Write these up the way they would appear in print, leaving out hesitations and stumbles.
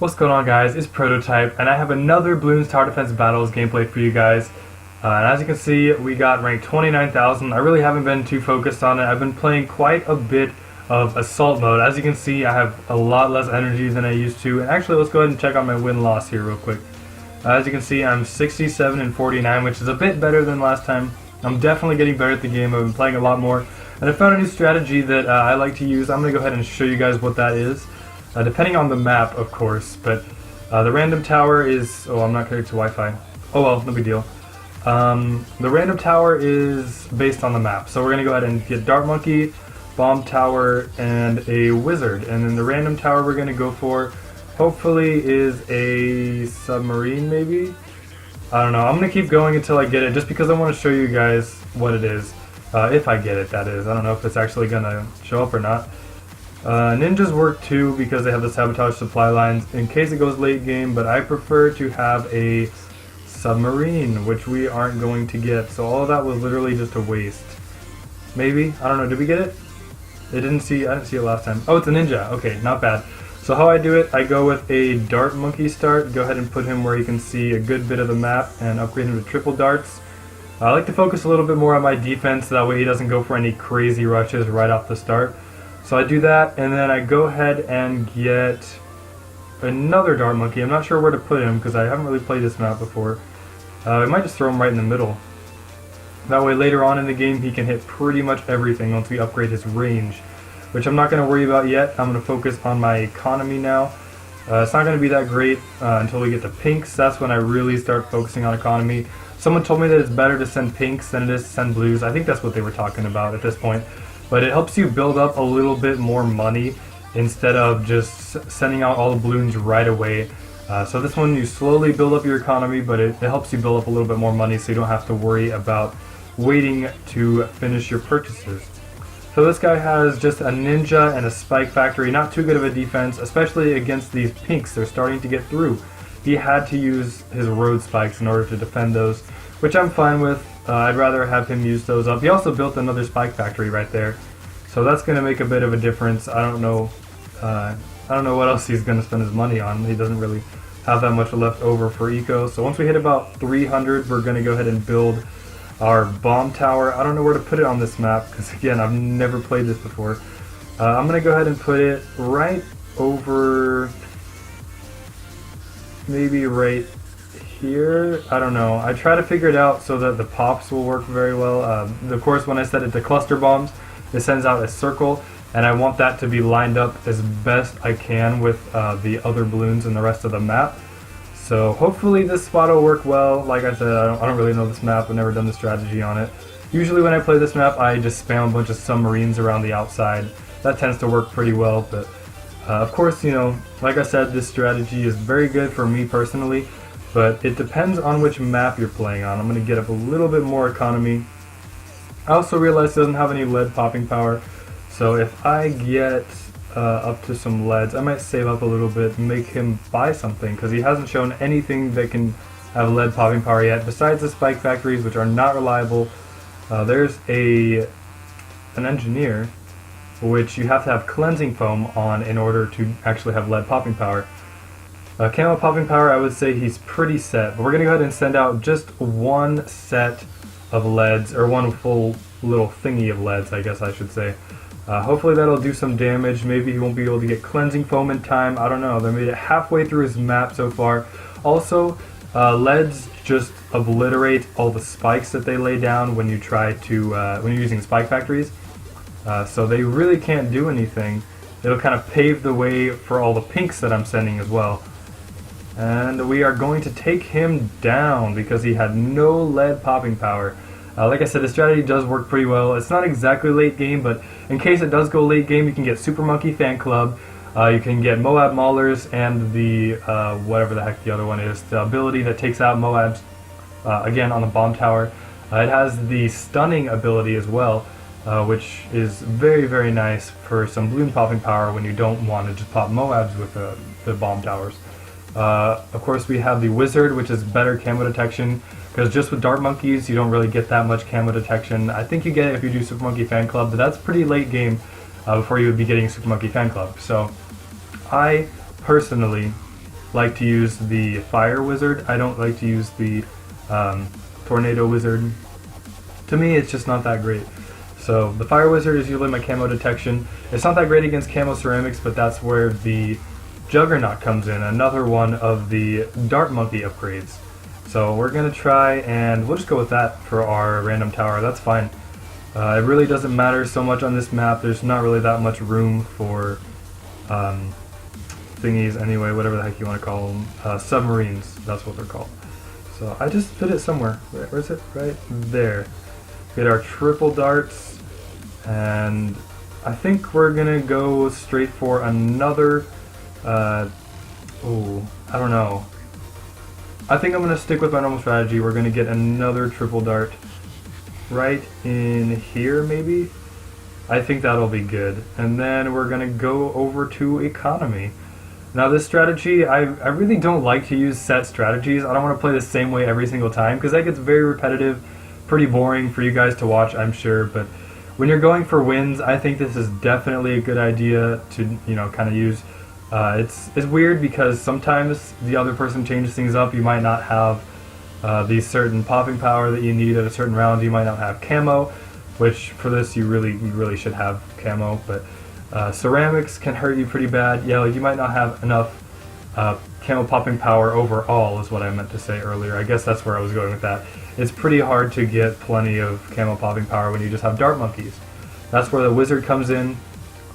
What's going on, guys? It's Prototype, and I have another Bloons Tower Defense Battles gameplay for you guys. And as you can see, we got ranked 29,000. I really haven't been too focused on it. I've been playing quite a bit of Assault mode. As you can see, I have a lot less energy than I used to. And actually, let's go ahead and check out my win-loss here real quick. As you can see, I'm 67 and 49, which is a bit better than last time. I'm definitely getting better at the game. I've been playing a lot more. And I found a new strategy that I like to use. I'm going to go ahead and show you guys what that is. Depending on the map, of course, but the random tower is... Oh, I'm not connected to Wi-Fi. Oh well, no big deal. The random tower is based on the map, so we're going to go ahead and get Dart Monkey, Bomb Tower, and a Wizard. And then the random tower we're going to go for, hopefully, is a submarine, maybe? I don't know. I'm going to keep going until I get it, just because I want to show you guys what it is. If I get it, that is. I don't know if it's actually going to show up or not. Ninjas work too because they have the sabotage supply lines in case it goes late game, but I prefer to have a submarine, which we aren't going to get, so all of that was literally just a waste. Maybe? I don't know, did we get it? I didn't see it last time. Oh, it's a ninja. Okay, not bad. So how I do it, I go with a Dart Monkey start, go ahead and put him where he can see a good bit of the map and upgrade him to triple darts. I like to focus a little bit more on my defense, so that way he doesn't go for any crazy rushes right off the start. So I do that, and then I go ahead and get another Dart Monkey. I'm not sure where to put him because I haven't really played this map before. I might just throw him right in the middle. That way later on in the game he can hit pretty much everything once we upgrade his range, which I'm not going to worry about yet. I'm going to focus on my economy now. It's not going to be that great until we get to pinks. That's when I really start focusing on economy. Someone told me that it's better to send pinks than it is to send blues. I think that's what they were talking about at this point. But it helps you build up a little bit more money instead of just sending out all the balloons right away. So this one you slowly build up your economy, but it helps you build up a little bit more money so you don't have to worry about waiting to finish your purchases. So this guy has just a ninja and a spike factory, not too good of a defense, especially against these pinks. They're starting to get through. He had to use his road spikes in order to defend those, which I'm fine with. I'd rather have him use those up. He also built another spike factory right there, so that's going to make a bit of a difference. I don't know what else he's going to spend his money on. He doesn't really have that much left over for eco. So once we hit about 300, we're going to go ahead and build our bomb tower. I don't know where to put it on this map because, again, I've never played this before. I'm going to go ahead and put it right over, maybe right here. I don't know. I try to figure it out so that the pops will work very well. Of course, when I set it to cluster bombs, it sends out a circle, and I want that to be lined up as best I can with the other balloons and the rest of the map. So hopefully this spot will work well. Like I said, I don't really know this map. I've never done the strategy on it. Usually when I play this map, I just spam a bunch of submarines around the outside. That tends to work pretty well, but of course, you know, like I said, this strategy is very good for me personally, but it depends on which map you're playing on. I'm going to get up a little bit more economy. I also realized it doesn't have any lead popping power, so if I get up to some leads, I might save up a little bit and make him buy something, because he hasn't shown anything that can have lead popping power yet, besides the spike factories, which are not reliable. There's an engineer, which you have to have cleansing foam on in order to actually have lead popping power. Camo popping power, I would say he's pretty set, but we're going to go ahead and send out just one set of leads, or one full little thingy of leads, I guess I should say. Hopefully that'll do some damage. Maybe he won't be able to get cleansing foam in time. I don't know. They made it halfway through his map so far. Also, leads just obliterate all the spikes that they lay down when you try to when you're using spike factories. So they really can't do anything. It'll kind of pave the way for all the pinks that I'm sending as well. And we are going to take him down because he had no lead popping power. Like I said, the strategy does work pretty well. It's not exactly late game, but in case it does go late game, you can get Super Monkey Fan Club, you can get Moab Maulers, and the, whatever the heck the other one is, the ability that takes out Moabs, again on the bomb tower. It has the stunning ability as well, which is very, very nice for some balloon popping power when you don't want to just pop Moabs with the bomb towers. Of course, we have the Wizard, which is better camo detection, because just with Dart Monkeys, you don't really get that much camo detection. I think you get it if you do Super Monkey Fan Club, but that's pretty late game before you would be getting Super Monkey Fan Club. So I personally like to use the fire wizard. I don't like to use the tornado wizard. To me, it's just not that great. So the fire wizard is usually my camo detection. It's not that great against camo ceramics, but that's where the juggernaut comes in, another one of the dart monkey upgrades. So we're gonna try, and we'll just go with that for our random tower. That's fine. It really doesn't matter so much on this map. There's not really that much room for thingies anyway, whatever the heck you want to call them. Submarines, that's what they're called. So I just fit it somewhere. Where's it? Right there. Get our triple darts, and I think we're gonna go straight for another, I don't know. I think I'm gonna stick with my normal strategy. We're gonna get another triple dart right in here, maybe. I think that'll be good. And then we're gonna go over to economy. Now this strategy, I really don't like to use set strategies. I don't want to play the same way every single time because that gets very repetitive, pretty boring for you guys to watch, I'm sure. But when you're going for wins, I think this is definitely a good idea to, you know, kind of use. It's weird because sometimes the other person changes things up. You might not have the certain popping power that you need at a certain round. You might not have camo, which for this you really should have camo. But ceramics can hurt you pretty bad. Yeah, like you might not have enough camo popping power overall, is what I meant to say earlier. I guess that's where I was going with that. It's pretty hard to get plenty of camo popping power when you just have dart monkeys. That's where the wizard comes in.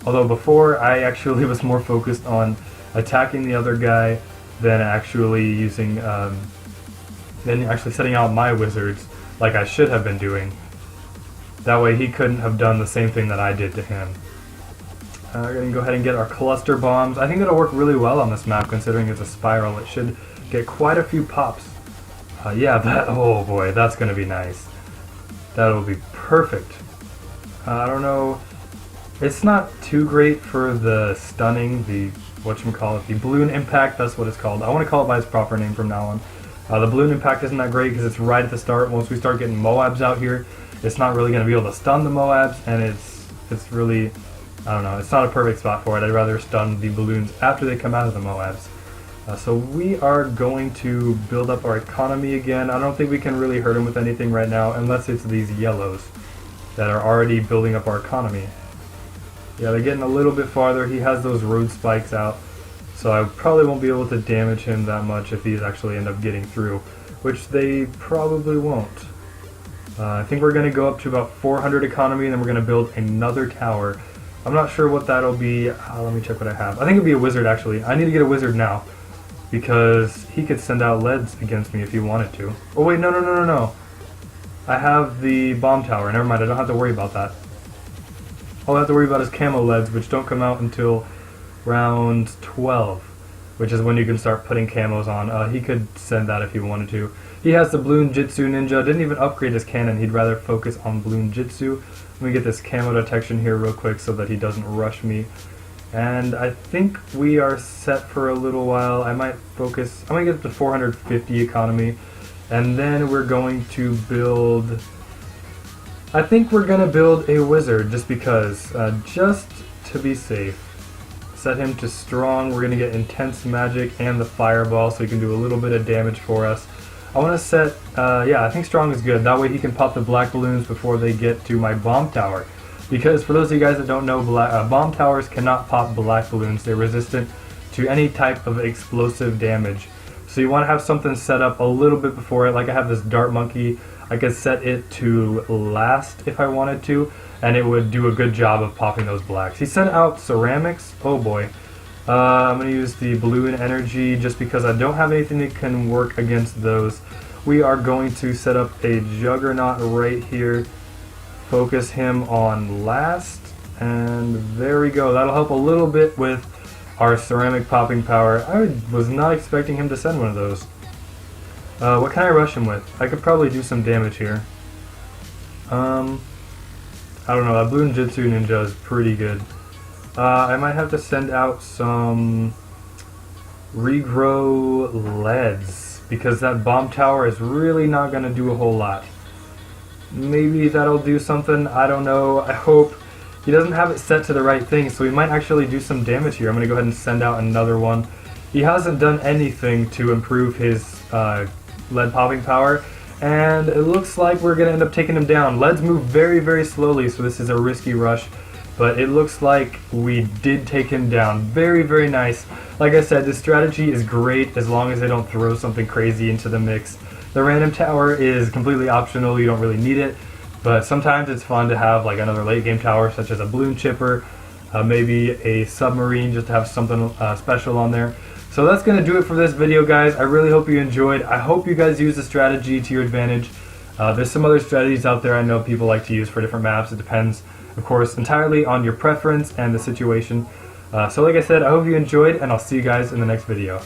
Although before, I actually was more focused on attacking the other guy than actually using, than actually setting out my wizards like I should have been doing. That way he couldn't have done the same thing that I did to him. We're going to go ahead and get our cluster bombs. I think it'll work really well on this map considering it's a spiral. It should get quite a few pops. Yeah, oh boy, that's going to be nice. That'll be perfect. I don't know. It's not too great for the stunning, the whatchamacallit, the balloon impact, that's what it's called. I want to call it by its proper name from now on. The balloon impact isn't that great because it's right at the start. Once we start getting Moabs out here, it's not really going to be able to stun the Moabs, and it's really, I don't know, it's not a perfect spot for it. I'd rather stun the balloons after they come out of the Moabs. So we are going to build up our economy again. I don't think we can really hurt him with anything right now unless it's these yellows that are already building up our economy. Yeah, they're getting a little bit farther. He has those road spikes out, so I probably won't be able to damage him that much if these actually end up getting through, which they probably won't. I think we're going to go up to about 400 economy, and then we're going to build another tower. I'm not sure what that'll be. Let me check what I have. I think it'll be a wizard, actually. I need to get a wizard now, because he could send out leads against me if he wanted to. Oh wait, no. I have the bomb tower. Never mind, I don't have to worry about that. All I have to worry about is camo leads, which don't come out until round 12, which is when you can start putting camos on. He could send that if he wanted to. He has the Bloon Jitsu Ninja. Didn't even upgrade his cannon. He'd rather focus on Bloon Jitsu. Let me get this camo detection here real quick so that he doesn't rush me. And I think we are set for a little while. I'm going to get to 450 economy, and then we're going to build, I think we're going to build a wizard just because, just to be safe. Set him to strong. We're going to get intense magic and the fireball so he can do a little bit of damage for us. I want to set, yeah, I think strong is good. That way he can pop the black balloons before they get to my bomb tower. Because for those of you guys that don't know, bomb towers cannot pop black balloons. They're resistant to any type of explosive damage. So you want to have something set up a little bit before it. Like I have this dart monkey. I could set it to last if I wanted to, and it would do a good job of popping those blacks. He sent out ceramics. Oh boy. I'm going to use the balloon energy just because I don't have anything that can work against those. We are going to set up a juggernaut right here. Focus him on last, and there we go. That'll help a little bit with our ceramic popping power. I was not expecting him to send one of those. What can I rush him with? I could probably do some damage here. I don't know, that Bloon Jitsu Ninja is pretty good. I might have to send out some regrow leads because that bomb tower is really not going to do a whole lot. Maybe that'll do something, I don't know. I hope. He doesn't have it set to the right thing, so he might actually do some damage here. I'm going to go ahead and send out another one. he hasn't done anything to improve his lead popping power, and it looks like we're going to end up taking him down. Leads move very, very slowly, so this is a risky rush, but it looks like we did take him down. Very, very nice. Like I said, this strategy is great as long as they don't throw something crazy into the mix. The random tower is completely optional, you don't really need it, but sometimes it's fun to have like another late game tower such as a balloon chipper, maybe a submarine, just to have something special on there. So that's going to do it for this video, guys. I really hope you enjoyed. I hope you guys use the strategy to your advantage. There's some other strategies out there I know people like to use for different maps. It depends, of course, entirely on your preference and the situation. So like I said, I hope you enjoyed, and I'll see you guys in the next video.